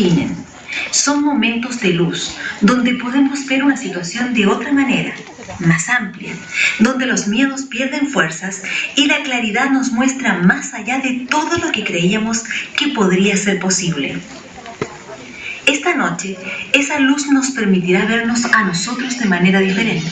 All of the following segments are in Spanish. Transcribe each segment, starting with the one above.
definen. Son momentos de luz, donde podemos ver una situación de otra manera, más amplia, donde los miedos pierden fuerzas y la claridad nos muestra más allá de todo lo que creíamos que podría ser posible. Esta noche, esa luz nos permitirá vernos a nosotros de manera diferente.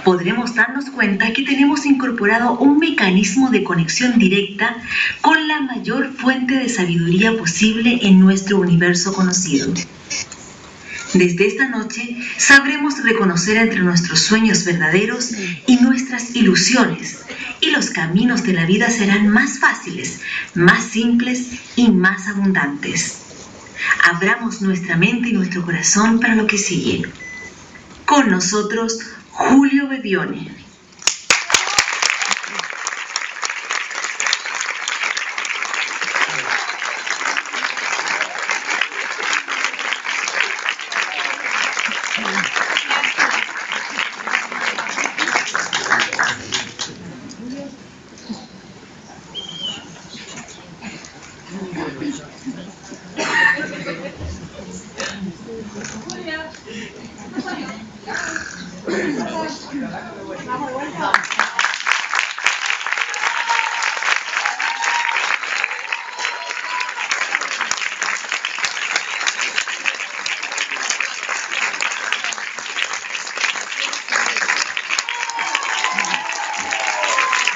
Podremos darnos cuenta que tenemos incorporado un mecanismo de conexión directa con la mayor fuente de sabiduría posible en nuestro universo conocido. Desde esta noche sabremos reconocer entre nuestros sueños verdaderos y nuestras ilusiones, y los caminos de la vida serán más fáciles, más simples y más abundantes. Abramos nuestra mente y nuestro corazón para lo que sigue. Con nosotros, Julio Bebione.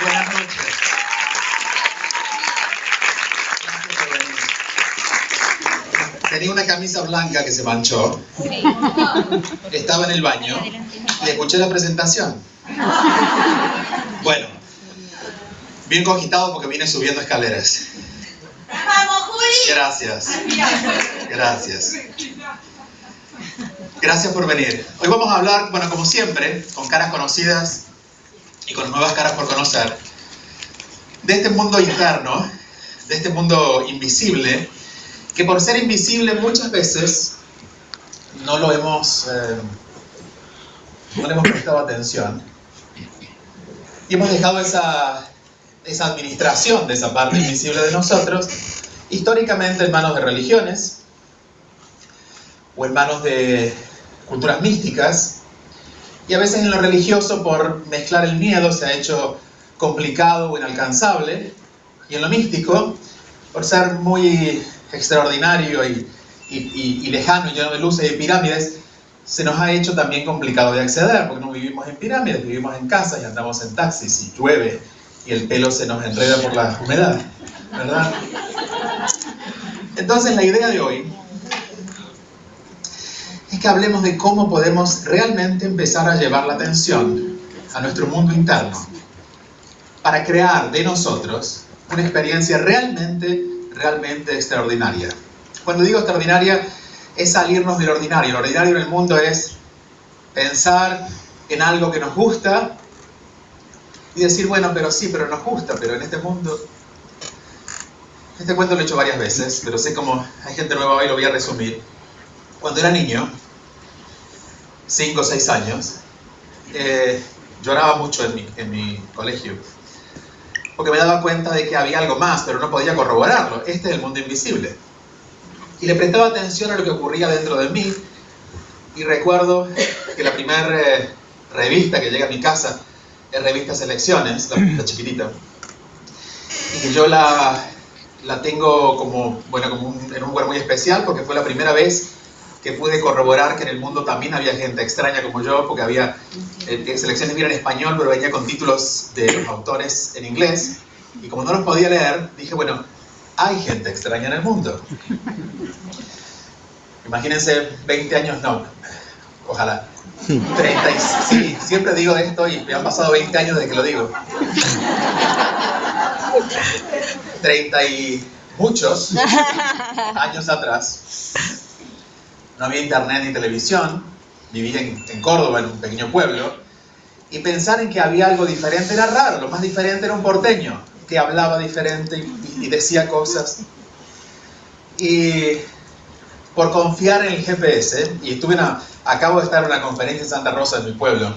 Buenas noches. Gracias por venir. Tenía una camisa blanca que se manchó. Estaba en el baño y escuché la presentación. Bueno, bien cogitado porque vine subiendo escaleras. ¡Vamos, Juli! Gracias. Gracias. Gracias por venir. Hoy vamos a hablar, bueno, como siempre, con caras conocidas y con nuevas caras por conocer, de este mundo interno, de este mundo invisible, que por ser invisible muchas veces no le hemos prestado atención y hemos dejado esa administración de esa parte invisible de nosotros históricamente en manos de religiones o en manos de culturas místicas. Y a veces en lo religioso, por mezclar el miedo, se ha hecho complicado o inalcanzable. Y en lo místico, por ser muy extraordinario y lejano y lleno de luces y pirámides, se nos ha hecho también complicado de acceder, porque no vivimos en pirámides, vivimos en casas y andamos en taxis y llueve y el pelo se nos enreda por la humedad, ¿verdad? Entonces la idea de hoy es que hablemos de cómo podemos realmente empezar a llevar la atención a nuestro mundo interno para crear de nosotros una experiencia realmente extraordinaria. Cuando digo extraordinaria, es salirnos del ordinario. Lo ordinario en el mundo es pensar en algo que nos gusta y decir, bueno, pero sí, pero nos gusta, pero en este mundo... Este cuento lo he hecho varias veces, pero sé cómo hay gente nueva hoy, lo voy a resumir. Cuando era niño, 5 o 6 años, lloraba mucho en mi colegio, porque me daba cuenta de que había algo más, pero no podía corroborarlo. Este es el mundo invisible. Y le prestaba atención a lo que ocurría dentro de mí, y recuerdo que la primera revista que llega a mi casa es Revista Selecciones, la chiquitita, y que yo la tengo como en un lugar muy especial, porque fue la primera vez que pude corroborar que en el mundo también había gente extraña como yo, porque había Selecciones bien en español, pero venía con títulos de los autores en inglés, y como no los podía leer, dije, bueno, hay gente extraña en el mundo. Imagínense 20 años, no, ojalá, 30, sí, siempre digo esto y me han pasado 20 años desde que lo digo. 30 y muchos años atrás, no había internet ni televisión, vivía en Córdoba, en un pequeño pueblo, y pensar en que había algo diferente era raro. Lo más diferente era un porteño, que hablaba diferente y decía cosas. Y por confiar en el GPS, y acabo de estar en una conferencia en Santa Rosa, en mi pueblo,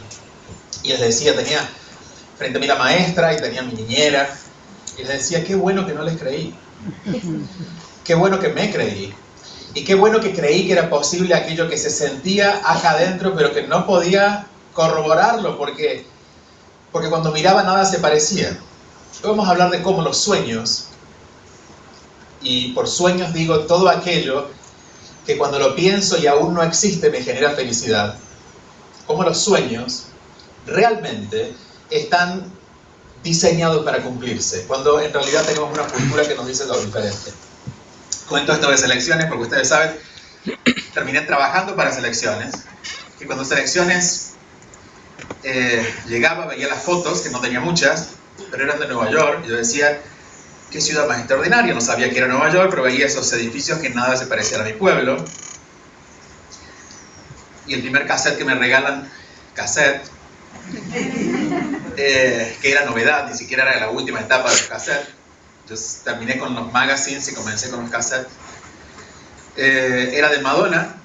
y les decía, tenía frente a mí la maestra y tenía mi niñera, y les decía, qué bueno que no les creí, qué bueno que me creí. Y qué bueno que creí que era posible aquello que se sentía acá adentro, pero que no podía corroborarlo, porque cuando miraba nada se parecía. Hoy vamos a hablar de cómo los sueños, y por sueños digo todo aquello que cuando lo pienso y aún no existe me genera felicidad. Cómo los sueños realmente están diseñados para cumplirse, cuando en realidad tenemos una cultura que nos dice lo diferente. Cuento esto de selecciones porque ustedes saben, terminé trabajando para selecciones, y cuando selecciones llegaba, veía las fotos, que no tenía muchas, pero eran de Nueva York, y yo decía, qué ciudad más extraordinaria, no sabía que era Nueva York, pero veía esos edificios que nada se parecían a mi pueblo. Y el primer cassette que me regalan, que era novedad, ni siquiera era la última etapa del cassette. Yo terminé con los magazines y comencé con los cassettes. Era de Madonna,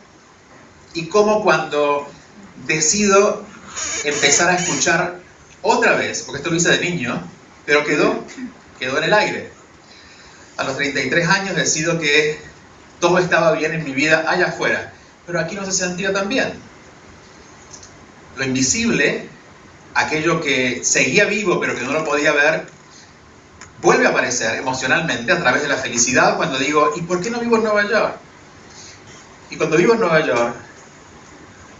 y como cuando decido empezar a escuchar otra vez, porque esto lo hice de niño, pero quedó en el aire. A los 33 años decido que todo estaba bien en mi vida allá afuera, pero aquí no se sentía tan bien. Lo invisible, aquello que seguía vivo pero que no lo podía ver, vuelve a aparecer emocionalmente a través de la felicidad cuando digo, ¿y por qué no vivo en Nueva York? Y cuando vivo en Nueva York,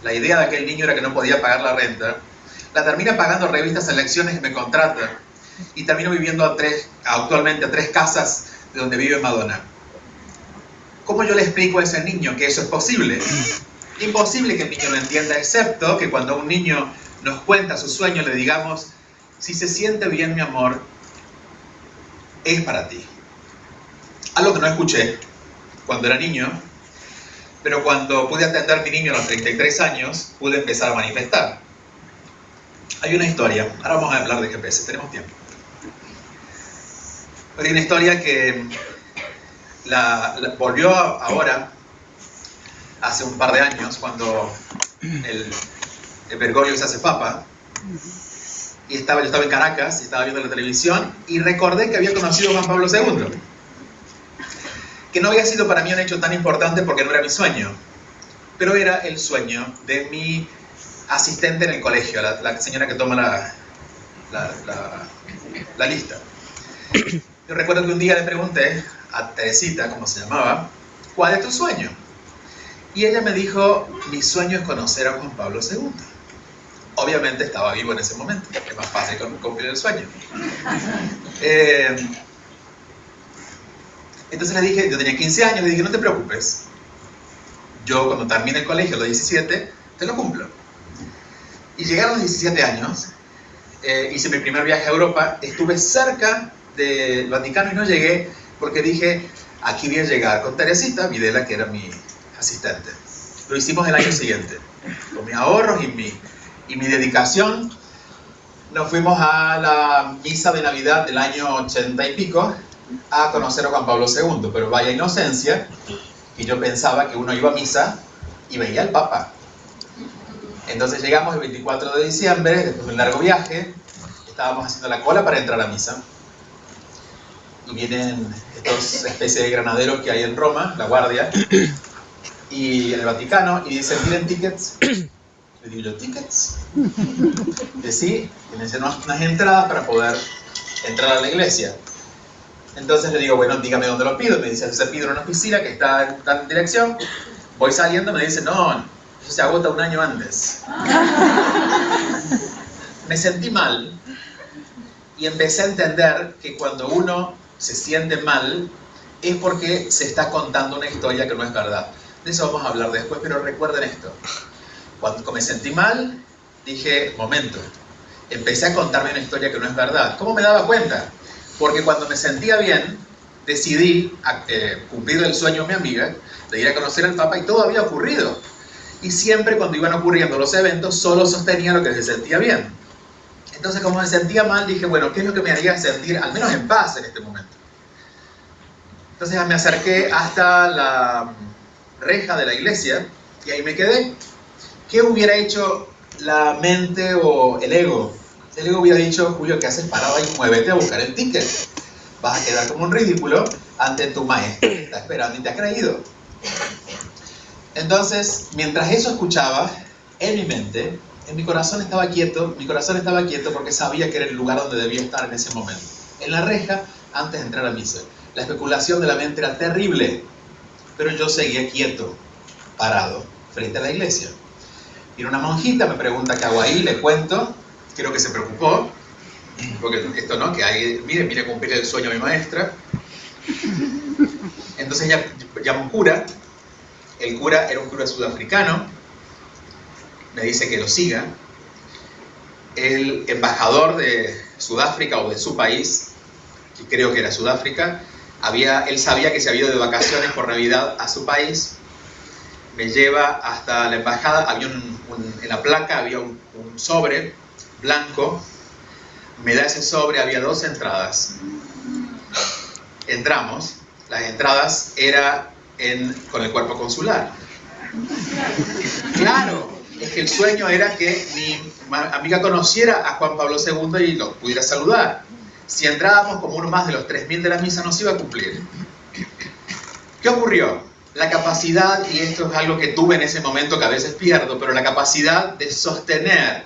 la idea de aquel niño era que no podía pagar la renta, la termina pagando Revistas Selecciones que me contrata, y termino viviendo actualmente a 3 casas de donde vive Madonna. ¿Cómo yo le explico a ese niño que eso es posible? Imposible que el niño lo entienda, excepto que cuando un niño nos cuenta su sueño le digamos, si se siente bien mi amor, es para ti. Algo que no escuché cuando era niño, pero cuando pude atender a mi niño a los 33 años, pude empezar a manifestar. Hay una historia, ahora vamos a hablar de GPS, tenemos tiempo. Pero hay una historia que volvió ahora, hace un par de años, cuando el Bergoglio se hace papa, y yo estaba en Caracas, y estaba viendo la televisión, y recordé que había conocido a Juan Pablo II, que no había sido para mí un hecho tan importante porque no era mi sueño, pero era el sueño de mi asistente en el colegio, la señora que toma la lista. Yo recuerdo que un día le pregunté a Teresita, como se llamaba, ¿cuál es tu sueño? Y ella me dijo, mi sueño es conocer a Juan Pablo II. Obviamente estaba vivo en ese momento, es más fácil cumplir el sueño. Entonces le dije, yo tenía 15 años, le dije, no te preocupes, yo cuando termine el colegio a los 17, te lo cumplo. Y llegaron los 17 años, hice mi primer viaje a Europa, estuve cerca del Vaticano y no llegué porque dije, aquí voy a llegar con Teresita Videla, que era mi asistente. Lo hicimos el año siguiente, con mis ahorros y mi dedicación. Nos fuimos a la misa de Navidad del año 80 y pico a conocer a Juan Pablo II, pero vaya inocencia, y yo pensaba que uno iba a misa y veía al Papa. Entonces llegamos el 24 de diciembre, después de un largo viaje, estábamos haciendo la cola para entrar a misa, y vienen estos especies de granaderos que hay en Roma, la guardia, y en el Vaticano, y dicen, ¿tienen tickets? Le digo yo, ¿tickets? Que sí, tienen unas entradas para poder entrar a la iglesia. Entonces le digo, bueno, dígame dónde lo pido. Me dice, se pide en una oficina que está en tal dirección. Voy saliendo, me dice, no, eso se agota un año antes. Me sentí mal y empecé a entender que cuando uno se siente mal es porque se está contando una historia que no es verdad. De eso vamos a hablar después, pero recuerden esto. Cuando me sentí mal, dije, momento, empecé a contarme una historia que no es verdad. ¿Cómo me daba cuenta? Porque cuando me sentía bien, decidí cumplir el sueño de mi amiga, de ir a conocer al Papa, y todo había ocurrido. Y siempre cuando iban ocurriendo los eventos, solo sostenía lo que se sentía bien. Entonces, como me sentía mal, dije, bueno, ¿qué es lo que me haría sentir al menos en paz en este momento? Entonces me acerqué hasta la reja de la iglesia, y ahí me quedé. ¿Qué hubiera hecho la mente o el ego? El ego hubiera dicho, Julio, ¿qué haces parado ahí? Muévete a buscar el ticket. Vas a quedar como un ridículo ante tu maestro. Está esperando y te ha creído. Entonces, mientras eso escuchaba, en mi mente, en mi corazón estaba quieto porque sabía que era el lugar donde debía estar en ese momento. En la reja, antes de entrar a misa. La especulación de la mente era terrible, pero yo seguía quieto, parado, frente a la iglesia. Viene una monjita, me pregunta qué hago ahí, le cuento, creo que se preocupó, porque esto no, que ahí, mire cumplir el sueño de mi maestra. Entonces ella llama a un cura, el cura era un cura sudafricano, me dice que lo siga. El embajador de Sudáfrica o de su país, que creo que era Sudáfrica, él sabía que se había ido de vacaciones por Navidad a su país, me lleva hasta la embajada, había en la placa había un sobre blanco, me da ese sobre, había 2 entradas. Entramos, las entradas eran con el cuerpo consular. Claro, es que el sueño era que mi amiga conociera a Juan Pablo II y lo pudiera saludar. Si entrábamos como uno más de los 3.000 de la misa, no se iba a cumplir. ¿Qué ocurrió? La capacidad, y esto es algo que tuve en ese momento que a veces pierdo, pero la capacidad de sostener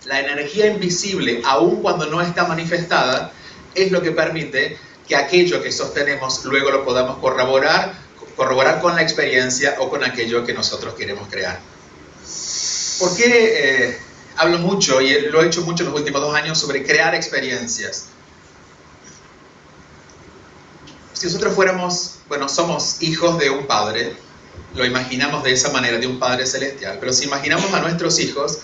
la energía invisible, aun cuando no está manifestada, es lo que permite que aquello que sostenemos luego lo podamos corroborar con la experiencia o con aquello que nosotros queremos crear. ¿Por qué hablo mucho, y lo he hecho mucho en los últimos 2 años, sobre crear experiencias? Si nosotros somos hijos de un padre, lo imaginamos de esa manera, de un Padre Celestial, pero si imaginamos a nuestros hijos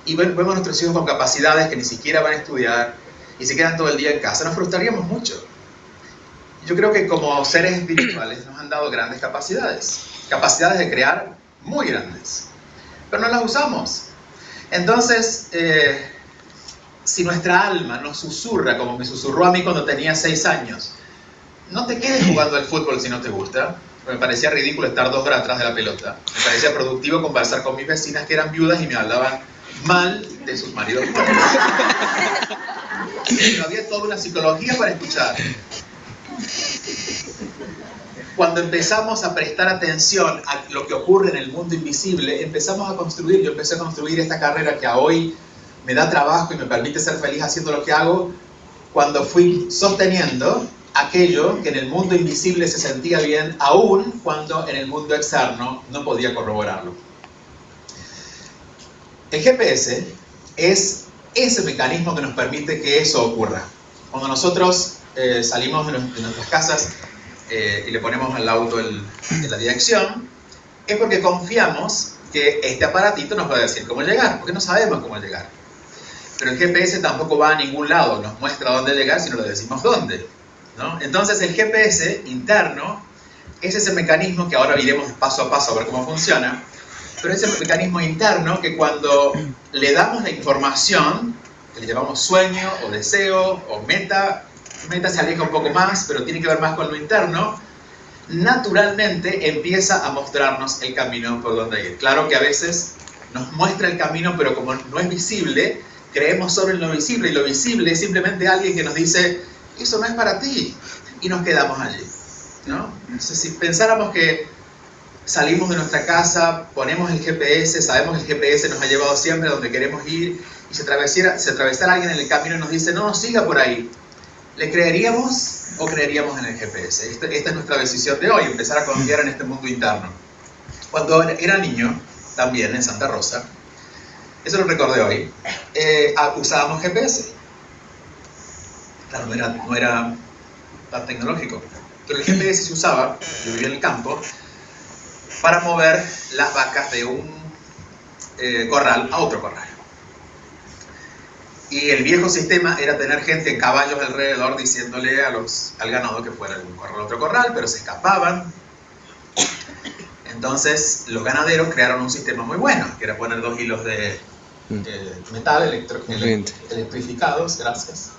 y vemos a nuestros hijos con capacidades que ni siquiera van a estudiar y se quedan todo el día en casa, nos frustraríamos mucho. Yo creo que como seres espirituales nos han dado grandes capacidades de crear muy grandes, pero no las usamos. Entonces, si nuestra alma nos susurra, como me susurró a mí cuando tenía 6 años, no te quedes jugando al fútbol si no te gusta. Me parecía ridículo estar 2 horas atrás de la pelota. Me parecía productivo conversar con mis vecinas que eran viudas y me hablaban mal de sus maridos. Pero había toda una psicología para escuchar. Cuando empezamos a prestar atención a lo que ocurre en el mundo invisible, empezamos a construir. Yo empecé a construir esta carrera que a hoy me da trabajo y me permite ser feliz haciendo lo que hago, cuando fui sosteniendo aquello que en el mundo invisible se sentía bien, aun cuando en el mundo externo no podía corroborarlo. El GPS es ese mecanismo que nos permite que eso ocurra. Cuando nosotros salimos de nuestras casas y le ponemos al auto en la dirección, es porque confiamos que este aparatito nos va a decir cómo llegar, porque no sabemos cómo llegar. Pero el GPS tampoco va a ningún lado, nos muestra dónde llegar si no le decimos dónde, ¿no? Entonces el GPS interno es ese mecanismo que ahora iremos paso a paso a ver cómo funciona, pero es ese mecanismo interno que cuando le damos la información, que le llamamos sueño o deseo o meta se aleja un poco más, pero tiene que ver más con lo interno, naturalmente empieza a mostrarnos el camino por donde ir. Claro que a veces nos muestra el camino, pero como no es visible, creemos solo en lo visible, y lo visible es simplemente alguien que nos dice, eso no es para ti, y nos quedamos allí, ¿no? Entonces, si pensáramos que salimos de nuestra casa, ponemos el GPS, sabemos que el GPS nos ha llevado siempre a donde queremos ir, y se atravesara alguien en el camino y nos dice, no, siga por ahí, ¿le creeríamos o creeríamos en el GPS? Esta es nuestra decisión de hoy, empezar a confiar en este mundo interno. Cuando era niño, también en Santa Rosa, eso lo recordé hoy, usábamos GPS. Claro, no era tan tecnológico, pero el GPS se usaba, yo vivía en el campo, para mover las vacas de un corral a otro corral. Y el viejo sistema era tener gente en caballos alrededor diciéndole al ganado que fuera de un corral a otro corral, pero se escapaban. Entonces los ganaderos crearon un sistema muy bueno, que era poner 2 hilos de metal electrificados, gracias.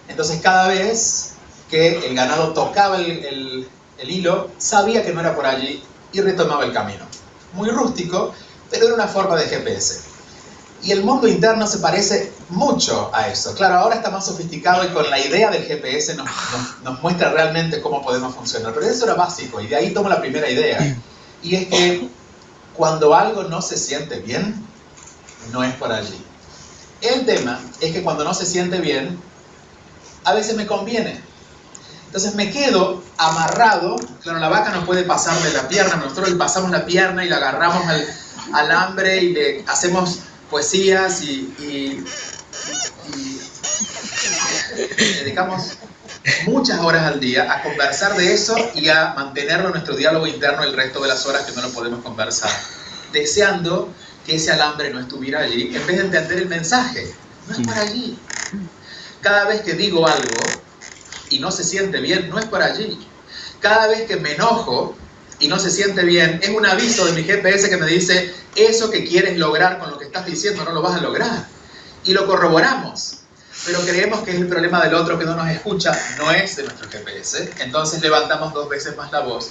Entonces cada vez que el ganado tocaba el hilo, sabía que no era por allí y retomaba el camino. Muy rústico, pero era una forma de GPS. Y el mundo interno se parece mucho a eso. Claro, ahora está más sofisticado y con la idea del GPS nos muestra realmente cómo podemos funcionar. Pero eso era básico y de ahí tomo la primera idea. Y es que cuando algo no se siente bien, no es por allí. El tema es que cuando no se siente bien, a veces me conviene. Entonces me quedo amarrado. Claro, la vaca no puede pasarle la pierna, nosotros le pasamos la pierna y le agarramos al alambre y le hacemos poesías y dedicamos muchas horas al día a conversar de eso y a mantenerlo en nuestro diálogo interno el resto de las horas que no lo podemos conversar, deseando que ese alambre no estuviera allí, en vez de entender el mensaje. No es por allí. Cada vez que digo algo y no se siente bien, no es por allí. Cada vez que me enojo y no se siente bien, es un aviso de mi GPS que me dice, eso que quieres lograr con lo que estás diciendo no lo vas a lograr. Y lo corroboramos. Pero creemos que es el problema del otro que no nos escucha, no es de nuestro GPS. Entonces levantamos 2 veces más la voz,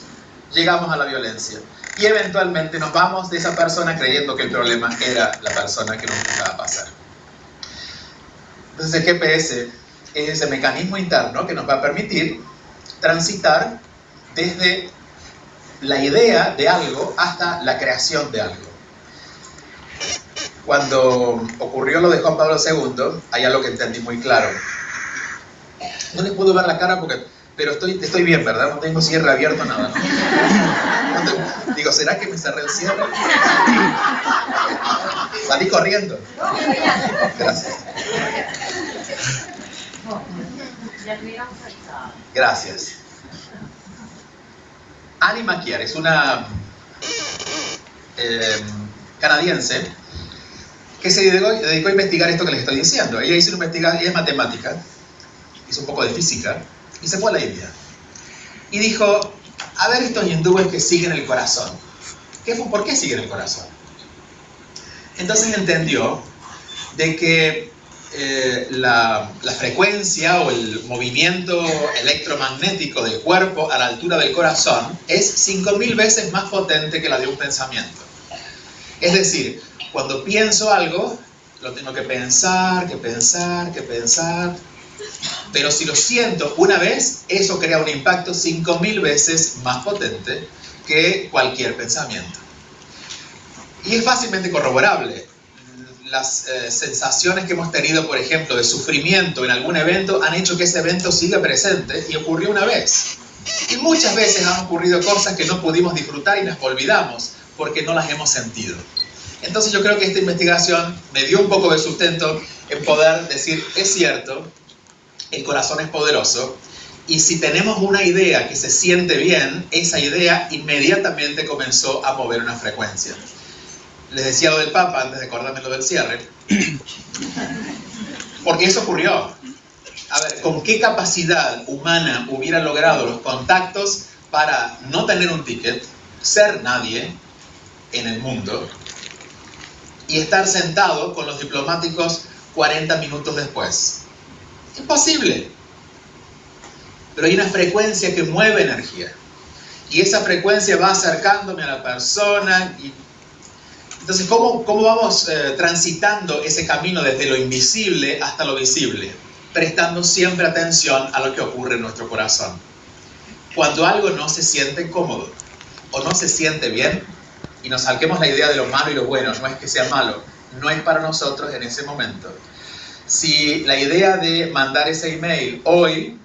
llegamos a la violencia. Y eventualmente nos vamos de esa persona creyendo que el problema era la persona que nos dejaba pasar. Entonces el GPS es ese mecanismo interno que nos va a permitir transitar desde la idea de algo hasta la creación de algo. Cuando ocurrió lo de Juan Pablo II, hay algo que entendí muy claro. No les puedo ver la cara pero estoy bien, ¿verdad? No tengo cierre abierto, nada, ¿no? Digo, ¿será que me cerré el cierre? Salí corriendo. Gracias. Gracias. Annie Maquiar es una canadiense que se dedicó a investigar esto que les estoy diciendo. Ella hizo una investigación, ella es matemática, hizo un poco de física, y se fue a la India. Y dijo, a ver estos hindúes que siguen el corazón. ¿Por qué siguen el corazón? Entonces entendió de que la frecuencia o el movimiento electromagnético del cuerpo a la altura del corazón es 5000 veces más potente que la de un pensamiento. Es decir, cuando pienso algo, lo tengo que pensar, pero si lo siento una vez, eso crea un impacto 5000 veces más potente que cualquier pensamiento. Y es fácilmente corroborable. Las sensaciones que hemos tenido, por ejemplo, de sufrimiento en algún evento, han hecho que ese evento siga presente y ocurrió una vez. Y muchas veces han ocurrido cosas que no pudimos disfrutar y las olvidamos porque no las hemos sentido. Entonces yo creo que esta investigación me dio un poco de sustento en poder decir, es cierto, el corazón es poderoso, y si tenemos una idea que se siente bien, esa idea inmediatamente comenzó a mover una frecuencia. Les decía lo del Papa antes de acordarme lo del cierre, porque eso ocurrió. A ver, ¿con qué capacidad humana hubiera logrado los contactos para no tener un ticket, ser nadie en el mundo y estar sentado con los diplomáticos 40 minutos después? Imposible. Pero hay una frecuencia que mueve energía. Y esa frecuencia va acercándome a la persona. Entonces, ¿cómo vamos transitando ese camino desde lo invisible hasta lo visible? Prestando siempre atención a lo que ocurre en nuestro corazón. Cuando algo no se siente cómodo o no se siente bien, y nos salquemos la idea de lo malo y lo bueno, no es que sea malo, no es para nosotros en ese momento. Si la idea de mandar ese email hoy,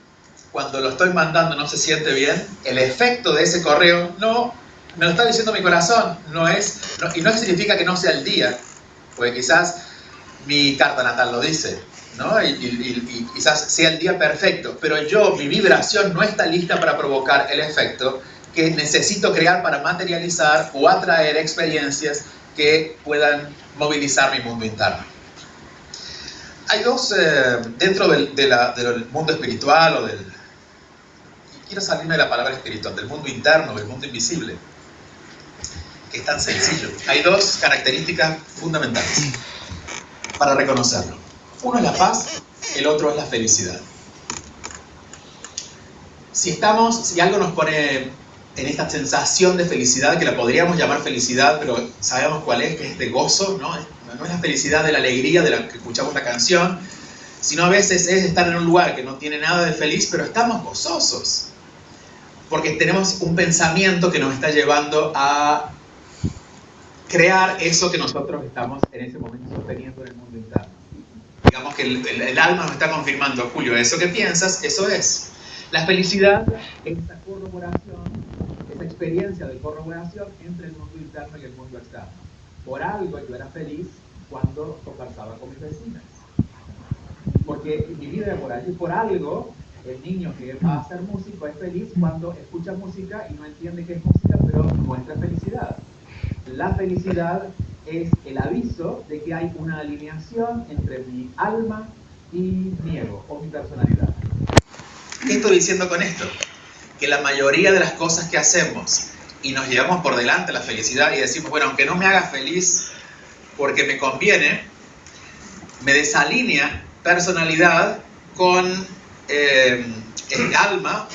cuando lo estoy mandando no se siente bien, el efecto de ese correo no me lo está diciendo mi corazón, y no significa que no sea el día, porque quizás mi carta natal lo dice, ¿no? Y quizás sea el día perfecto, pero mi vibración no está lista para provocar el efecto que necesito crear para materializar o atraer experiencias que puedan movilizar mi mundo interno. Hay dos, dentro del mundo espiritual y quiero salirme de la palabra espiritual, del mundo interno, del mundo invisible, que es tan sencillo. Hay dos características fundamentales para reconocerlo. Uno es la paz, el otro es la felicidad. Si algo nos pone en esta sensación de felicidad, que la podríamos llamar felicidad, pero sabemos cuál es, que es de gozo, ¿no? No es la felicidad de la alegría de la que escuchamos la canción, sino a veces es estar en un lugar que no tiene nada de feliz, pero estamos gozosos. porque tenemos un pensamiento que nos está llevando a crear eso que nosotros estamos en ese momento sosteniendo en el mundo interno. Digamos que el alma nos está confirmando, Julio, eso que piensas, eso es. La felicidad es esa corroboración, esa experiencia de corroboración entre el mundo interno y el mundo externo. Por algo yo era feliz cuando conversaba con mis vecinas, porque mi vida era por allí. Por algo el niño que va a ser músico es feliz cuando escucha música y no entiende qué es música, pero muestra felicidad. La felicidad es el aviso de que hay una alineación entre mi alma y mi ego o mi personalidad. ¿Qué estoy diciendo con esto? Que la mayoría de las cosas que hacemos y nos llevamos por delante la felicidad y decimos, bueno, aunque no me haga feliz porque me conviene, me desalinea personalidad con el alma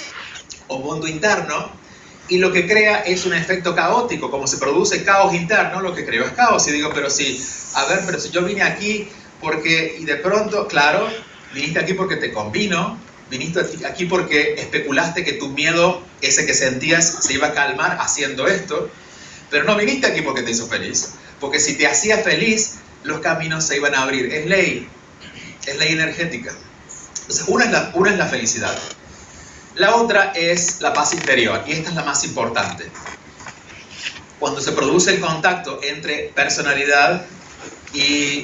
o mundo interno, y lo que crea es un efecto caótico. Como se produce caos interno, lo que creo es caos. Y digo, pero si yo vine aquí porque, y de pronto, claro, viniste aquí porque te convino, viniste aquí porque especulaste que tu miedo, ese que sentías, se iba a calmar haciendo esto, pero no viniste aquí porque te hizo feliz, porque si te hacía feliz, los caminos se iban a abrir. Es ley energética. Entonces, una es la felicidad. La otra es la paz interior, y esta es la más importante. Cuando se produce el contacto entre personalidad y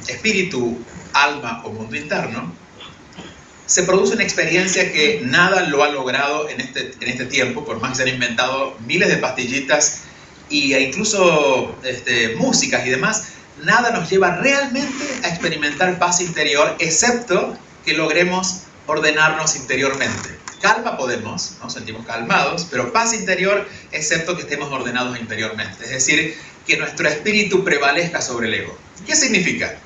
espíritu, alma o mundo interno, se produce una experiencia que nada lo ha logrado en este tiempo, por más que se han inventado miles de pastillitas e incluso músicas y demás, nada nos lleva realmente a experimentar paz interior, excepto que logremos ordenarnos interiormente. Calma podemos, nos sentimos calmados, pero paz interior, excepto que estemos ordenados interiormente. Es decir, que nuestro espíritu prevalezca sobre el ego. ¿Qué significa?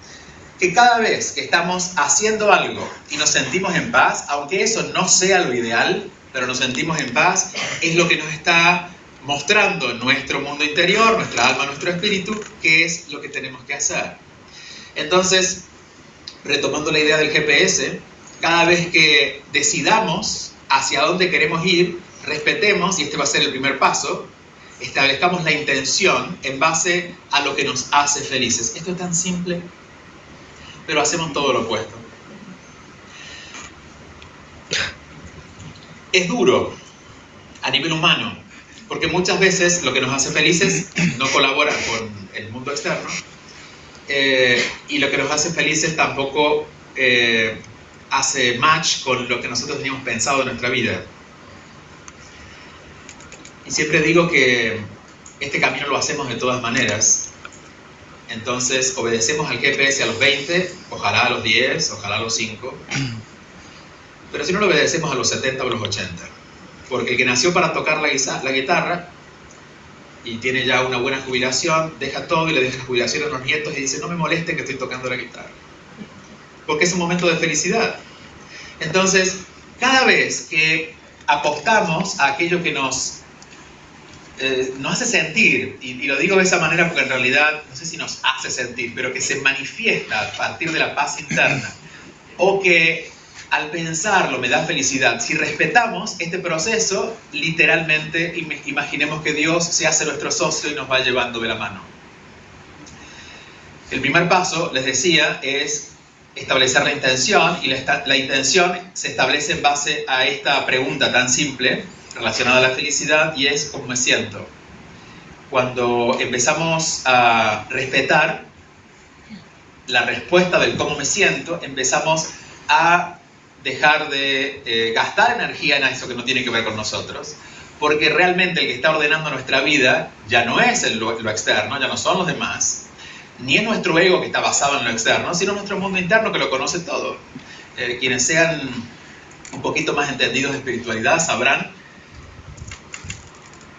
Que cada vez que estamos haciendo algo y nos sentimos en paz, aunque eso no sea lo ideal, pero nos sentimos en paz, es lo que nos está mostrando nuestro mundo interior, nuestra alma, nuestro espíritu, qué es lo que tenemos que hacer. Entonces, retomando la idea del GPS, cada vez que decidamos hacia dónde queremos ir, respetemos, y este va a ser el primer paso, establezcamos la intención en base a lo que nos hace felices. Esto es tan simple, pero hacemos todo lo opuesto. Es duro a nivel humano, porque muchas veces lo que nos hace felices no colabora con el mundo externo, y lo que nos hace felices tampoco hace match con lo que nosotros teníamos pensado en nuestra vida. Y siempre digo que este camino lo hacemos de todas maneras. Entonces obedecemos al GPS a los 20, ojalá a los 10, ojalá a los 5. Pero si no lo obedecemos a los 70 o a los 80. Porque el que nació para tocar la guitarra y tiene ya una buena jubilación, deja todo y le deja la jubilación a los nietos y dice, no me molesten que estoy tocando la guitarra. Porque es un momento de felicidad. Entonces, cada vez que apostamos a aquello que nos hace sentir, y lo digo de esa manera porque en realidad no sé si nos hace sentir, pero que se manifiesta a partir de la paz interna, o que al pensarlo me da felicidad, si respetamos este proceso, literalmente imaginemos que Dios se hace nuestro socio y nos va llevando de la mano. El primer paso, les decía, es establecer la intención, y la intención se establece en base a esta pregunta tan simple relacionada a la felicidad, y es ¿cómo me siento? Cuando empezamos a respetar la respuesta del cómo me siento, empezamos a dejar de gastar energía en eso que no tiene que ver con nosotros, porque realmente el que está ordenando nuestra vida ya no es lo externo, ya no son los demás, ni es nuestro ego que está basado en lo externo, sino nuestro mundo interno que lo conoce todo. Quienes sean un poquito más entendidos de espiritualidad sabrán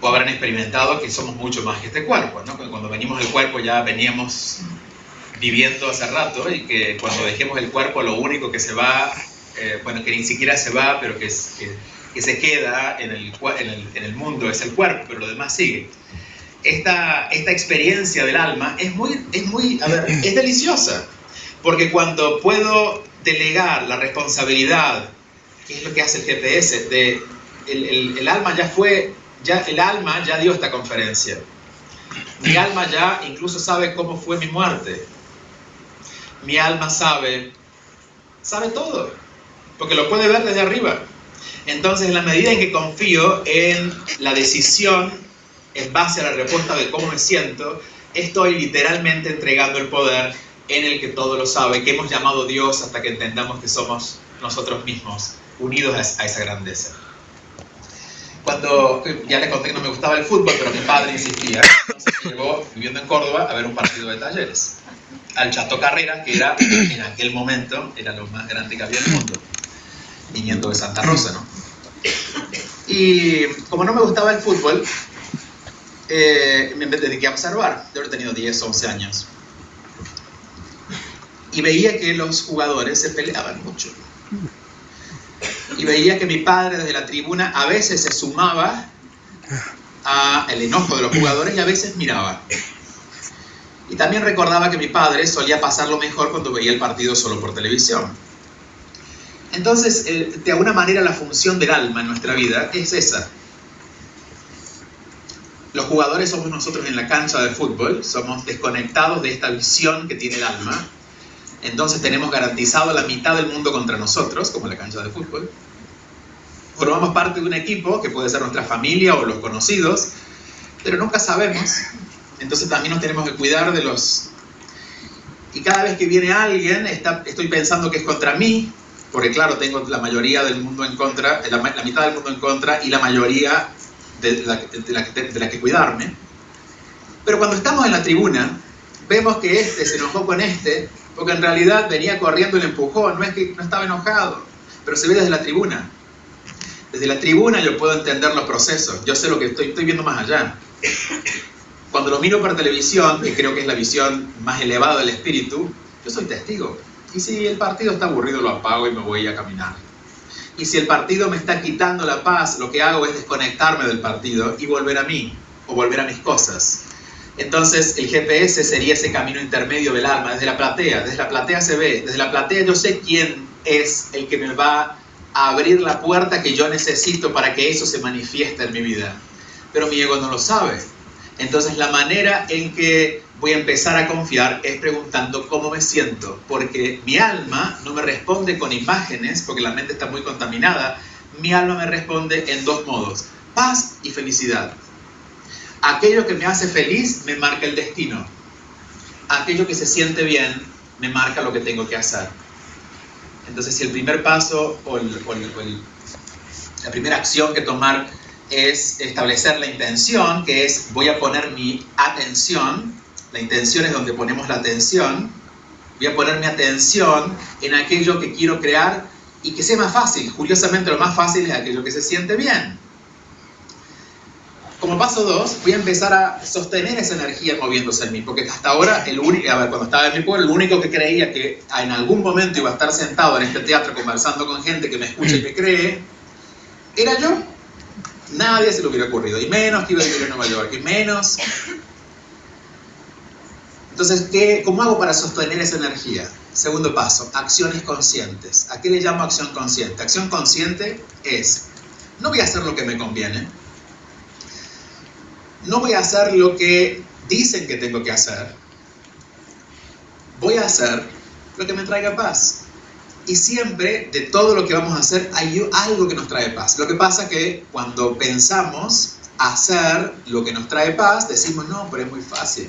o habrán experimentado que somos mucho más que este cuerpo, ¿no? Cuando venimos del cuerpo ya veníamos viviendo hace rato, y que cuando dejemos el cuerpo lo único que se va, que ni siquiera se va, pero que se queda en el mundo es el cuerpo, pero lo demás sigue. Esta experiencia del alma es deliciosa, porque cuando puedo delegar la responsabilidad, que es lo que hace el GPS, de el alma ya fue, el alma ya dio esta conferencia. Mi alma ya incluso sabe cómo fue mi muerte. Mi alma sabe todo, porque lo puede ver desde arriba. Entonces, en la medida en que confío en la decisión en base a la respuesta de cómo me siento, estoy literalmente entregando el poder en el que todo lo sabe, que hemos llamado Dios hasta que entendamos que somos nosotros mismos, unidos a esa grandeza. Cuando, ya les conté que no me gustaba el fútbol, pero mi padre insistía, entonces me llevó, viviendo en Córdoba, a ver un partido de Talleres. Al Chato Carrera, que era, en aquel momento, era lo más grande que había en el mundo, viniendo de Santa Rosa, ¿no? Y como no me gustaba el fútbol, me dediqué a observar. Yo habría tenido 10, 11 años. Y veía que los jugadores se peleaban mucho. Y veía que mi padre desde la tribuna a veces se sumaba al enojo de los jugadores y a veces miraba. Y también recordaba que mi padre solía pasarlo mejor cuando veía el partido solo por televisión. Entonces, de alguna manera la función del alma en nuestra vida es esa. Los jugadores somos nosotros en la cancha de fútbol, somos desconectados de esta visión que tiene el alma. Entonces tenemos garantizado la mitad del mundo contra nosotros, como en la cancha de fútbol. Formamos parte de un equipo, que puede ser nuestra familia o los conocidos, pero nunca sabemos. Entonces también nos tenemos que cuidar de los... Y cada vez que viene alguien, estoy pensando que es contra mí, porque claro, tengo la mayoría del mundo en contra, la mitad del mundo en contra y la mayoría de la que cuidarme. Pero cuando estamos en la tribuna, vemos que este se enojó con este, porque en realidad venía corriendo y le empujó, no es que no estaba enojado, pero se ve desde la tribuna. Desde la tribuna yo puedo entender los procesos, yo sé lo que estoy viendo más allá. Cuando lo miro por televisión, que creo que es la visión más elevada del espíritu, yo soy testigo. Y si el partido está aburrido, lo apago y me voy a caminar. Y si el partido me está quitando la paz, lo que hago es desconectarme del partido y volver a mí, o volver a mis cosas. Entonces el GPS sería ese camino intermedio del alma, desde la platea se ve, desde la platea yo sé quién es el que me va a abrir la puerta que yo necesito para que eso se manifieste en mi vida. Pero mi ego no lo sabe. Entonces la manera en que voy a empezar a confiar es preguntando cómo me siento, porque mi alma no me responde con imágenes, porque la mente está muy contaminada. Mi alma me responde en dos modos, paz y felicidad. Aquello que me hace feliz me marca el destino. Aquello que se siente bien me marca lo que tengo que hacer. Entonces, si el primer paso la primera acción que tomar es establecer la intención, que es voy a poner mi atención, la intención es donde ponemos la atención, voy a poner mi atención en aquello que quiero crear y que sea más fácil. Curiosamente, lo más fácil es aquello que se siente bien. Como paso 2, voy a empezar a sostener esa energía moviéndose en mí, porque hasta ahora, cuando estaba en mi pueblo, el único que creía que en algún momento iba a estar sentado en este teatro conversando con gente que me escucha y me cree, era yo. Nadie se le hubiera ocurrido, y menos que iba a vivir en Nueva York, y menos. Entonces, ¿cómo hago para sostener esa energía? Segundo paso, acciones conscientes. ¿A qué le llamo acción consciente? Acción consciente es, no voy a hacer lo que me conviene, no voy a hacer lo que dicen que tengo que hacer, voy a hacer lo que me traiga paz. Y siempre, de todo lo que vamos a hacer, hay algo que nos trae paz. Lo que pasa es que cuando pensamos hacer lo que nos trae paz, decimos, no, pero es muy fácil.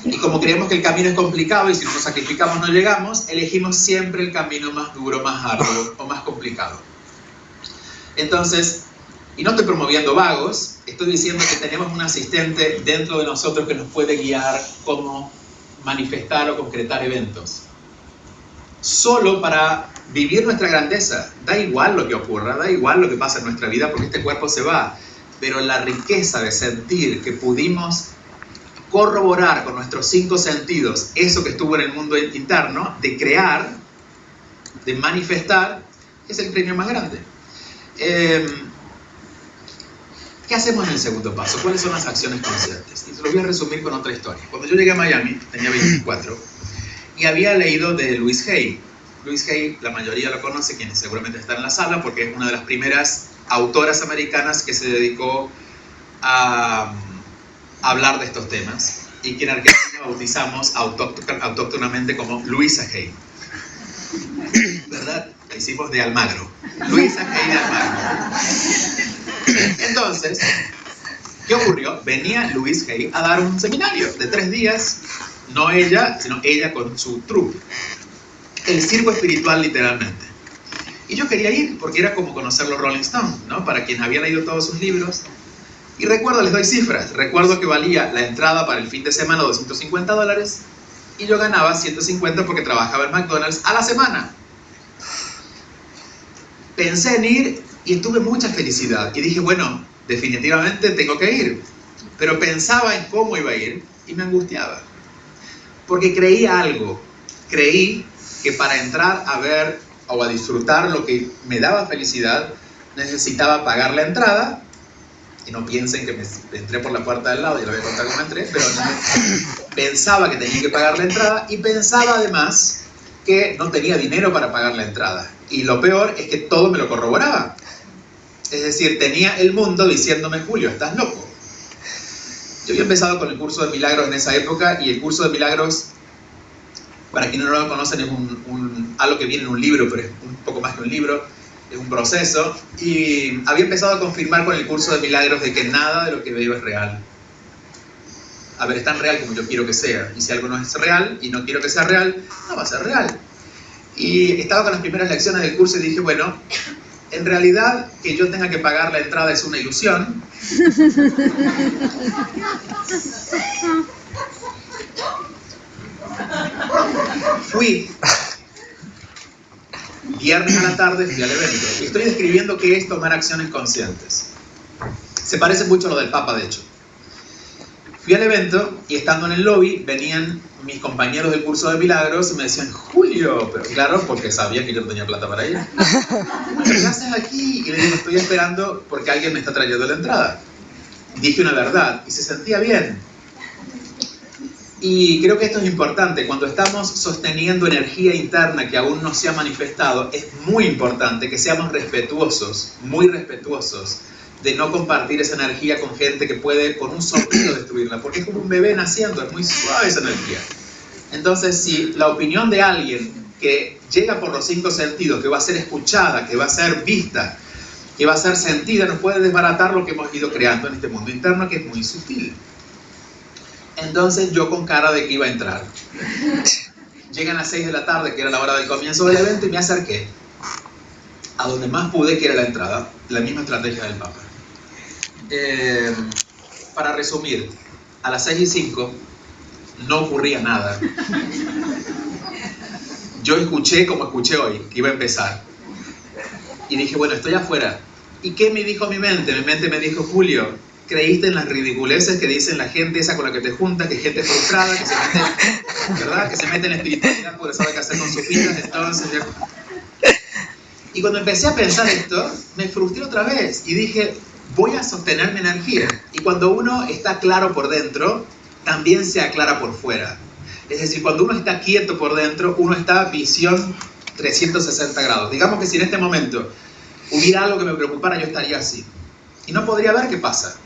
Y como creemos que el camino es complicado y si no nos sacrificamos no llegamos, elegimos siempre el camino más duro, más arduo o más complicado. Entonces, y no estoy promoviendo vagos, estoy diciendo que tenemos un asistente dentro de nosotros que nos puede guiar cómo manifestar o concretar eventos. Solo para vivir nuestra grandeza. Da igual lo que ocurra, da igual lo que pasa en nuestra vida porque este cuerpo se va. Pero la riqueza de sentir que pudimos corroborar con nuestros 5 sentidos eso que estuvo en el mundo interno, de crear, de manifestar, es el premio más grande. ¿Qué hacemos en el segundo paso? ¿Cuáles son las acciones conscientes? Y se lo voy a resumir con otra historia. Cuando yo llegué a Miami, tenía 24, y había leído de Louise Hay. Louise Hay, la mayoría lo conoce, quienes seguramente están en la sala, porque es una de las primeras autoras americanas que se dedicó a hablar de estos temas y que en Argentina bautizamos autóctonamente como Luisa Hay. ¿Verdad? La hicimos de Almagro. Luisa Hay de Almagro. Entonces, ¿qué ocurrió? Venía Louise Hay a dar un seminario de 3 días, no ella, sino ella con su troupe. El circo espiritual, literalmente. Y yo quería ir porque era como conocer los Rolling Stones, ¿no? Para quien había leído todos sus libros. Y recuerdo, les doy cifras, recuerdo que valía la entrada para el fin de semana $250 y yo ganaba 150 porque trabajaba en McDonald's a la semana. Pensé en ir y tuve mucha felicidad y dije, bueno, definitivamente tengo que ir. Pero pensaba en cómo iba a ir y me angustiaba. Porque creí algo, creí que para entrar a ver o a disfrutar lo que me daba felicidad necesitaba pagar la entrada. Y no piensen que me entré por la puerta del lado, y les voy a contar cómo entré, pero pensaba que tenía que pagar la entrada y pensaba además que no tenía dinero para pagar la entrada. Y lo peor es que todo me lo corroboraba. Es decir, tenía el mundo diciéndome, Julio, estás loco. Yo había empezado con el curso de milagros en esa época y el curso de milagros, para quienes no lo conocen, es algo que viene en un libro, pero es un poco más que un libro. Es un proceso, y había empezado a confirmar con el curso de milagros de que nada de lo que veo es real. A ver, es tan real como yo quiero que sea, y si algo no es real y no quiero que sea real, no va a ser real. Y estaba con las primeras lecciones del curso y dije, bueno, en realidad que yo tenga que pagar la entrada es una ilusión. Fui viernes a la tarde, fui al evento. Y estoy describiendo qué es tomar acciones conscientes. Se parece mucho a lo del Papa, de hecho. Fui al evento y estando en el lobby venían mis compañeros del curso de milagros y me decían, Julio, pero claro, porque sabía que yo no tenía plata para ir. Julio, ¿qué haces aquí? Y le digo, estoy esperando porque alguien me está trayendo la entrada. Dije una verdad y se sentía bien. Y creo que esto es importante, cuando estamos sosteniendo energía interna que aún no se ha manifestado, es muy importante que seamos respetuosos, muy respetuosos, de no compartir esa energía con gente que puede con un soplo destruirla, porque es como un bebé naciendo, es muy suave esa energía. Entonces, si la opinión de alguien que llega por los 5 sentidos, que va a ser escuchada, que va a ser vista, que va a ser sentida, nos puede desbaratar lo que hemos ido creando en este mundo interno, que es muy sutil. Entonces yo con cara de que iba a entrar. Llegan a las 6 de la tarde, que era la hora del comienzo del evento, y me acerqué a donde más pude, que era la entrada, la misma estrategia del Papa. Para resumir, a las 6:05 no ocurría nada. Yo escuché como escuché hoy, que iba a empezar. Y dije, bueno, estoy afuera. ¿Y qué me dijo mi mente? Mi mente me dijo, Julio, creíste en las ridiculeces que dicen la gente esa con la que te juntas, que es gente frustrada, que se mete, ¿verdad? Que se mete en la espiritualidad porque sabe qué hacer con sus vidas, entonces... Y cuando empecé a pensar esto, me frustré otra vez y dije, voy a sostener mi energía. Y cuando uno está claro por dentro, también se aclara por fuera. Es decir, cuando uno está quieto por dentro, uno está visión 360 grados. Digamos que si en este momento hubiera algo que me preocupara, yo estaría así. Y no podría ver qué pasa.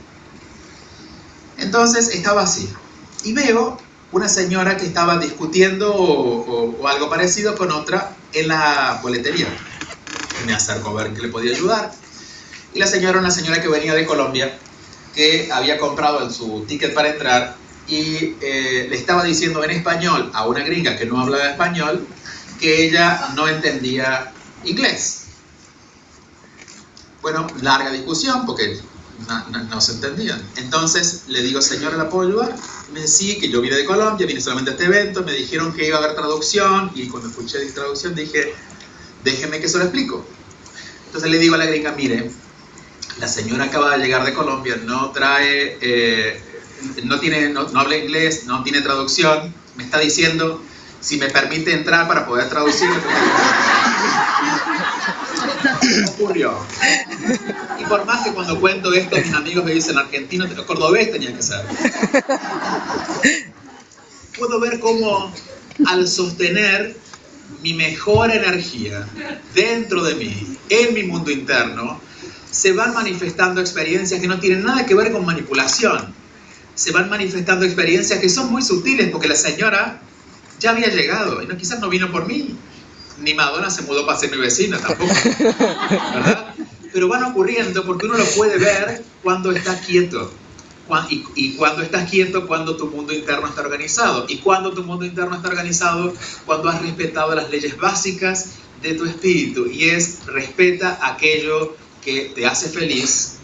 Entonces estaba así. Y veo una señora que estaba discutiendo o algo parecido con otra en la boletería. Me acerco a ver qué le podía ayudar. Y la señora era una señora que venía de Colombia, que había comprado su ticket para entrar y le estaba diciendo en español a una gringa que no hablaba español que ella no entendía inglés. Bueno, larga discusión porque no se entendían. Entonces le digo, señora, ¿la puedo ayudar? Me decía que yo vine de Colombia, vine solamente a este evento, me dijeron que iba a haber traducción y cuando escuché la traducción dije, déjeme que se lo explico. Entonces le digo a la gringa, mire, la señora acaba de llegar de Colombia, no trae, no habla inglés, no tiene traducción, me está diciendo si me permite entrar para poder traducir. ¿Qué ocurrió? Y por más que cuando cuento esto mis amigos me dicen argentino, pero cordobés tenía que ser. Puedo ver cómo al sostener mi mejor energía dentro de mí, en mi mundo interno, se van manifestando experiencias que no tienen nada que ver con manipulación. Se van manifestando experiencias que son muy sutiles, porque la señora ya había llegado, y no, quizás no vino por mí, ni Madonna se mudó para ser mi vecina tampoco, ¿verdad? Pero van ocurriendo porque uno lo puede ver cuando está quieto. Y cuando estás quieto, cuando tu mundo interno está organizado. Y cuando tu mundo interno está organizado, cuando has respetado las leyes básicas de tu espíritu. Y es, respeta aquello que te hace feliz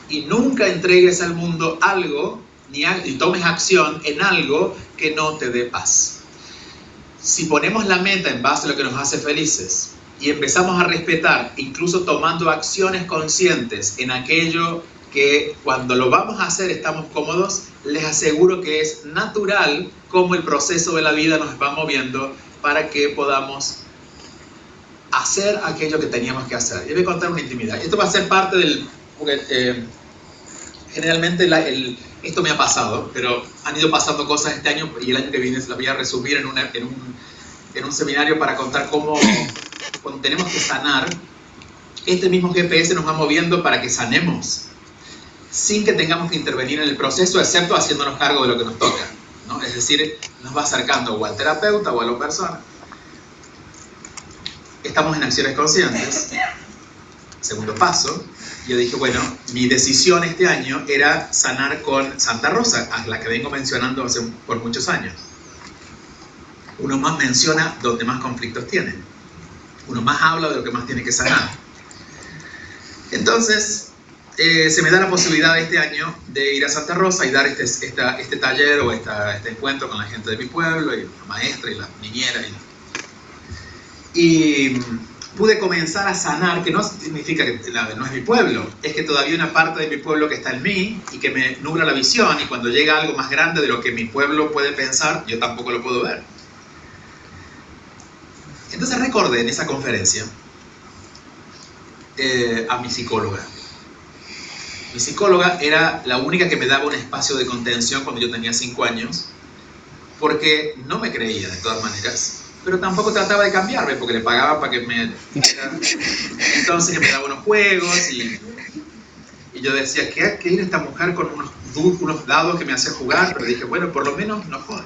y nunca entregues al mundo algo, ni tomes acción en algo que no te dé paz. Si ponemos la meta en base a lo que nos hace felices y empezamos a respetar, incluso tomando acciones conscientes en aquello que cuando lo vamos a hacer estamos cómodos, les aseguro que es natural cómo el proceso de la vida nos va moviendo para que podamos hacer aquello que teníamos que hacer. Yo voy a contar una intimidad. Esto va a ser parte del... Porque, generalmente esto me ha pasado, pero han ido pasando cosas este año y el año que viene se las voy a resumir en un seminario para contar cómo cuando tenemos que sanar, este mismo GPS nos va moviendo para que sanemos sin que tengamos que intervenir en el proceso, excepto haciéndonos cargo de lo que nos toca, ¿no? Es decir, nos va acercando o al terapeuta o a la persona. Estamos en acciones conscientes. Segundo paso, yo dije, bueno, mi decisión este año era sanar con Santa Rosa, a la que vengo mencionando por muchos años. Uno más menciona donde más conflictos tiene. Uno más habla de lo que más tiene que sanar. Entonces, se me da la posibilidad este año de ir a Santa Rosa y dar este taller o este encuentro con la gente de mi pueblo, y la maestra y la niñera. Y pude comenzar a sanar, que no significa que no es mi pueblo, es que todavía hay una parte de mi pueblo que está en mí y que me nubla la visión, y cuando llega algo más grande de lo que mi pueblo puede pensar, yo tampoco lo puedo ver. Entonces recordé en esa conferencia a mi psicóloga. Mi psicóloga era la única que me daba un espacio de contención cuando yo tenía 5 años, porque no me creía de todas maneras, pero tampoco trataba de cambiarme, porque le pagaba para que me... Entonces me daba unos juegos y yo decía, ¿qué era esta mujer con unos dados que me hacía jugar? Pero dije, bueno, por lo menos no jode.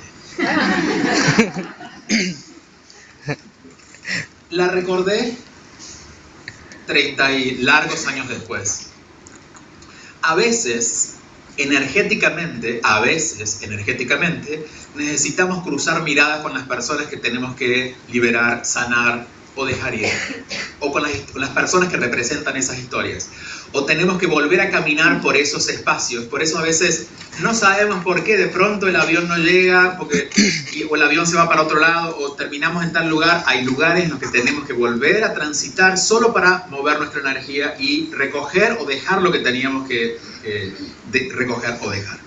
La recordé 30 y largos años después. A veces, energéticamente, necesitamos cruzar miradas con las personas que tenemos que liberar, sanar o dejar ir. O con las personas que representan esas historias. O tenemos que volver a caminar por esos espacios. Por eso a veces no sabemos por qué. De pronto el avión no llega, o el avión se va para otro lado, o terminamos en tal lugar. Hay lugares en los que tenemos que volver a transitar solo para mover nuestra energía y recoger o dejar lo que teníamos que recoger o dejar.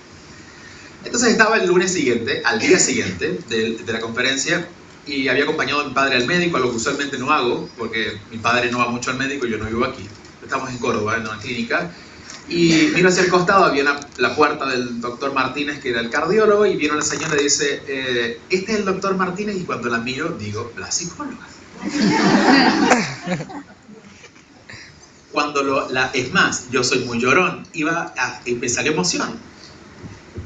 Entonces estaba el lunes siguiente, al día siguiente de la conferencia, y había acompañado a mi padre al médico, algo que usualmente no hago, porque mi padre no va mucho al médico y yo no vivo aquí. Estamos en Córdoba, en una clínica, y miro hacia el costado, había la puerta del doctor Martínez, que era el cardiólogo, y vino la señora y dice, este es el doctor Martínez, y cuando la miro, digo, la psicóloga. Es más, yo soy muy llorón, y me salió emoción.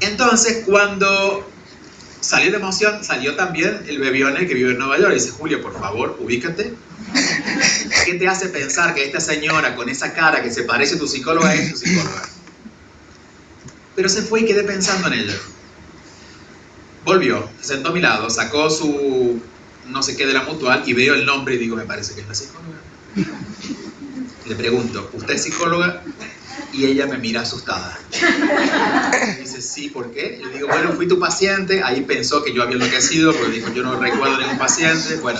Entonces, cuando salió de emoción, salió también el bebione que vive en Nueva York, y dice, Julio, por favor, ubícate. ¿Qué te hace pensar que esta señora con esa cara que se parece a tu psicóloga es tu psicóloga? Pero se fue y quedé pensando en ella. Volvió, se sentó a mi lado, sacó su no sé qué de la mutual y veo el nombre y digo, me parece que es la psicóloga. Le pregunto, ¿usted es psicóloga? Y ella me mira asustada. Y dice, sí, ¿por qué? Y le digo, bueno, fui tu paciente. Ahí pensó que yo había enloquecido porque dijo, yo no recuerdo ningún paciente. Bueno,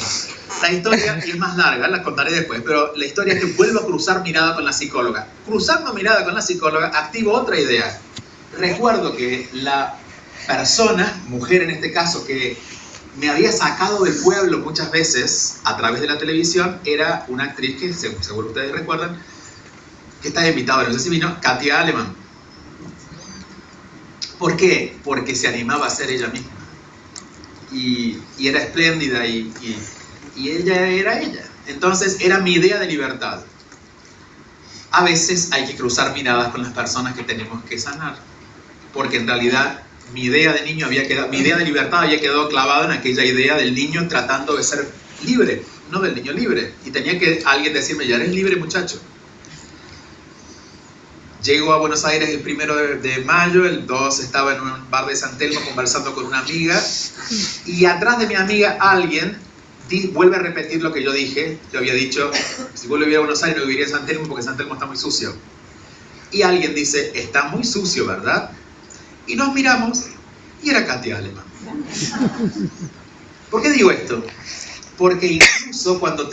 la historia es más larga, la contaré después, pero la historia es que vuelvo a cruzar mirada con la psicóloga. Cruzando mirada con la psicóloga, activo otra idea. Recuerdo que la persona, mujer en este caso, que me había sacado del pueblo muchas veces a través de la televisión, era una actriz que seguro ustedes recuerdan, que está invitada, no sé si vino, Katia Aleman. ¿Por qué? Porque se animaba a ser ella misma. Y era espléndida y ella era ella. Entonces era mi idea de libertad. a veces hay que cruzar miradas con las personas que tenemos que sanar, porque en realidad mi idea de niño mi idea de libertad había quedado clavada en aquella idea del niño tratando de ser libre, no del niño libre. Y tenía que alguien decirme, ya eres libre, muchacho. Llego a Buenos Aires el 1 de mayo, el 2 estaba en un bar de San Telmo conversando con una amiga, y atrás de mi amiga alguien vuelve a repetir lo que yo dije. Yo había dicho, si vuelvo a vivir a Buenos Aires no viviría en San Telmo porque San Telmo está muy sucio. Y alguien dice, está muy sucio, ¿verdad? Y nos miramos, y era Katia Alemann. ¿Por qué digo esto? Porque incluso cuando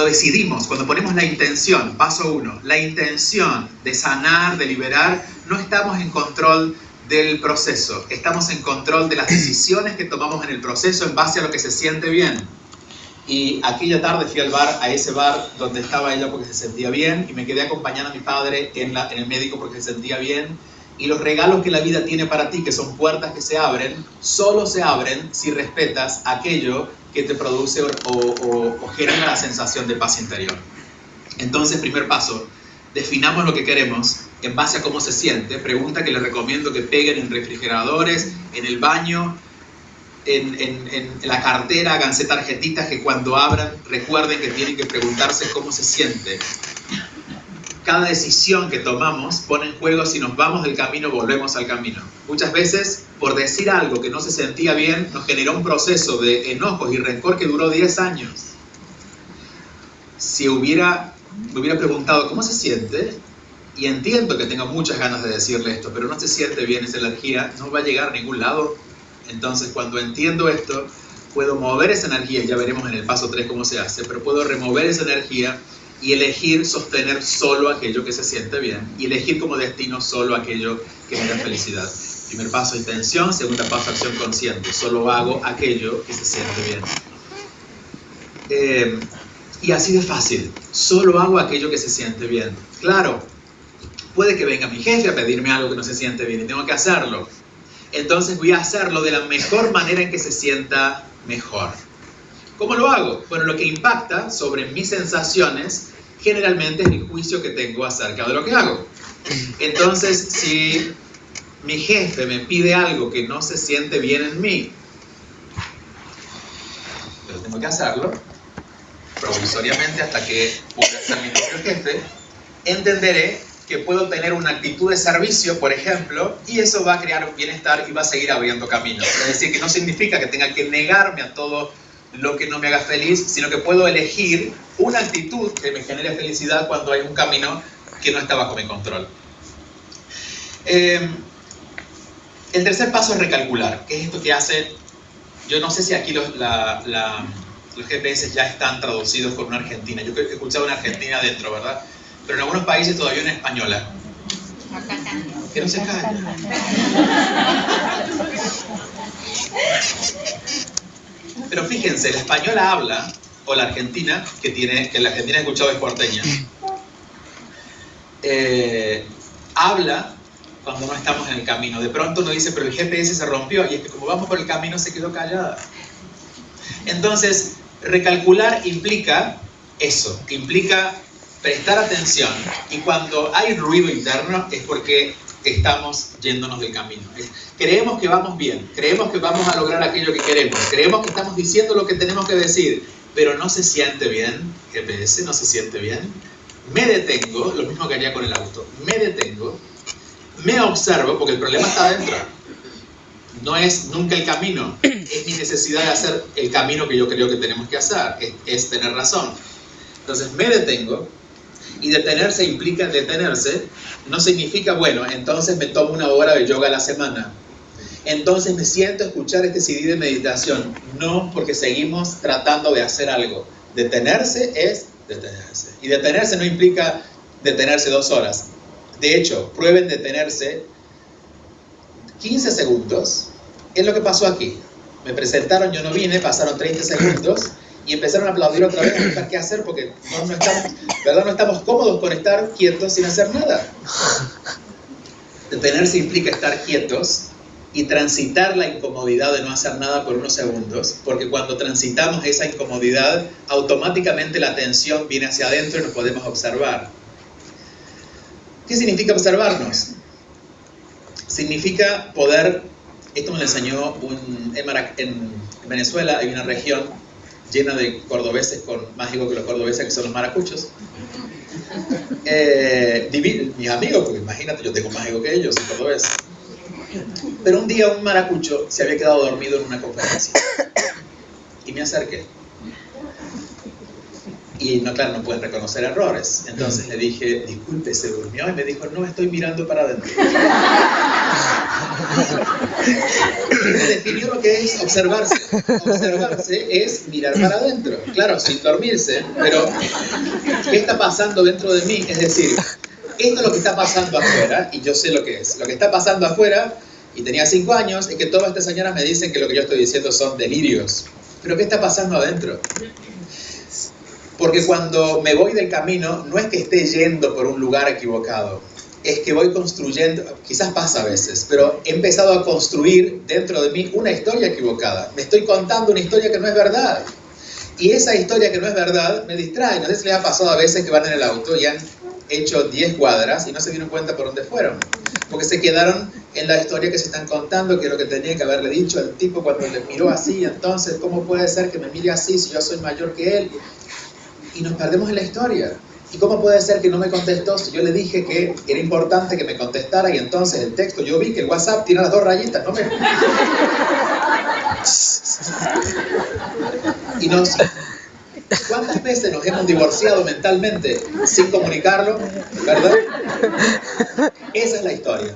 decidimos, cuando ponemos la intención, paso 1, la intención de sanar, de liberar, no estamos en control del proceso, estamos en control de las decisiones que tomamos en el proceso en base a lo que se siente bien. Y aquella tarde fui al bar, a ese bar donde estaba ella porque se sentía bien, y me quedé acompañando a mi padre en el médico porque se sentía bien. Y los regalos que la vida tiene para ti, que son puertas que se abren, solo se abren si respetas aquello que te produce o genera la sensación de paz interior. Entonces, primer paso, definamos lo que queremos en base a cómo se siente. Pregunta que les recomiendo que peguen en refrigeradores, en el baño, en la cartera, háganse tarjetitas que cuando abran recuerden que tienen que preguntarse cómo se siente. Cada decisión que tomamos pone en juego si nos vamos del camino o volvemos al camino. Muchas veces, por decir algo que no se sentía bien, nos generó un proceso de enojos y rencor que duró 10 años. Si me hubiera preguntado cómo se siente, y entiendo que tengo muchas ganas de decirle esto, pero no se siente bien esa energía, no va a llegar a ningún lado. Entonces, cuando entiendo esto, puedo mover esa energía, ya veremos en el paso 3 cómo se hace, pero puedo remover esa energía y elegir sostener solo aquello que se siente bien, y elegir como destino solo aquello que me da felicidad. Primer paso, intención. Segundo paso, acción consciente. Solo hago aquello que se siente bien. Y así de fácil. Solo hago aquello que se siente bien. Claro, puede que venga mi jefe a pedirme algo que no se siente bien y tengo que hacerlo. Entonces voy a hacerlo de la mejor manera en que se sienta mejor. ¿Cómo lo hago? Bueno, lo que impacta sobre mis sensaciones generalmente es el juicio que tengo acerca de lo que hago. Entonces, si mi jefe me pide algo que no se siente bien en mí, pero tengo que hacerlo provisoriamente hasta que pueda ser mi propio jefe, entenderé que puedo tener una actitud de servicio, por ejemplo, y eso va a crear un bienestar y va a seguir abriendo caminos. Es decir, que no significa que tenga que negarme a todo lo que no me haga feliz, sino que puedo elegir una actitud que me genere felicidad cuando hay un camino que no está bajo mi control. El tercer paso es recalcular, que es esto que hace, yo no sé si aquí los GPS ya están traducidos con una argentina, yo he escuchado una argentina adentro, ¿verdad? Pero en algunos países todavía una española. Que no se calla. Pero fíjense, la española habla, o la argentina, que la argentina he escuchado es porteña, habla cuando no estamos en el camino. De pronto uno dice, pero el GPS se rompió, y es que como vamos por el camino se quedó callada. Entonces, recalcular implica eso, implica prestar atención, y cuando hay ruido interno es porque estamos yéndonos del camino. Creemos que vamos bien, creemos que vamos a lograr aquello que queremos, creemos que estamos diciendo lo que tenemos que decir, pero no se siente bien, GPS, no se siente bien. Me detengo, lo mismo que haría con el auto, me detengo, me observo, porque el problema está adentro. No es nunca el camino, es mi necesidad de hacer el camino que yo creo que tenemos que hacer, es tener razón. Entonces me detengo, y detenerse implica detenerse, no significa, bueno, entonces me tomo 1 hora de yoga a la semana, entonces me siento a escuchar este CD de meditación. No, porque seguimos tratando de hacer algo. Detenerse es detenerse, y detenerse no implica detenerse 2 horas. De hecho, prueben detenerse 15 segundos. Es lo que pasó aquí. Me presentaron, yo no vine, pasaron 30 segundos y empezaron a aplaudir otra vez, a buscar qué hacer, porque no estamos cómodos con estar quietos sin hacer nada. Detenerse implica estar quietos y transitar la incomodidad de no hacer nada por unos segundos, porque cuando transitamos esa incomodidad, automáticamente la atención viene hacia adentro y nos podemos observar. ¿Qué significa observarnos? Significa poder, esto me lo enseñó en Venezuela, hay una región llena de cordobeses con más ego que los cordobeses, que son los maracuchos. Mis amigos, porque imagínate, yo tengo más ego que ellos, soy cordobés. Pero un día un maracucho se había quedado dormido en una conferencia y me acerqué. Y no, claro, no pueden reconocer errores. Entonces le dije, disculpe, ¿se durmió? Y me dijo, no, estoy mirando para adentro. Y me definió lo que es observarse. Observarse es mirar para adentro. Claro, sin dormirse, pero ¿qué está pasando dentro de mí? Es decir, esto es lo que está pasando afuera, y yo sé lo que es. Lo que está pasando afuera, y tenía 5 años, es que todas estas señoras me dicen que lo que yo estoy diciendo son delirios. Pero ¿qué está pasando adentro? Porque cuando me voy del camino, no es que esté yendo por un lugar equivocado, es que voy construyendo, quizás pasa a veces, pero he empezado a construir dentro de mí una historia equivocada. Me estoy contando una historia que no es verdad. Y esa historia que no es verdad me distrae. No sé si les ha pasado a veces que van en el auto y han hecho 10 cuadras y no se dieron cuenta por dónde fueron. Porque se quedaron en la historia que se están contando, que es lo que tenía que haberle dicho el tipo cuando le miró así. Entonces, ¿cómo puede ser que me mire así si yo soy mayor que él? Y nos perdemos en la historia. ¿Y cómo puede ser que no me contestó si yo le dije que era importante que me contestara y entonces el texto, yo vi que el WhatsApp tiene las 2 rayitas, no me... Y ¿cuántas veces nos hemos divorciado mentalmente sin comunicarlo? ¿Verdad? Esa es la historia.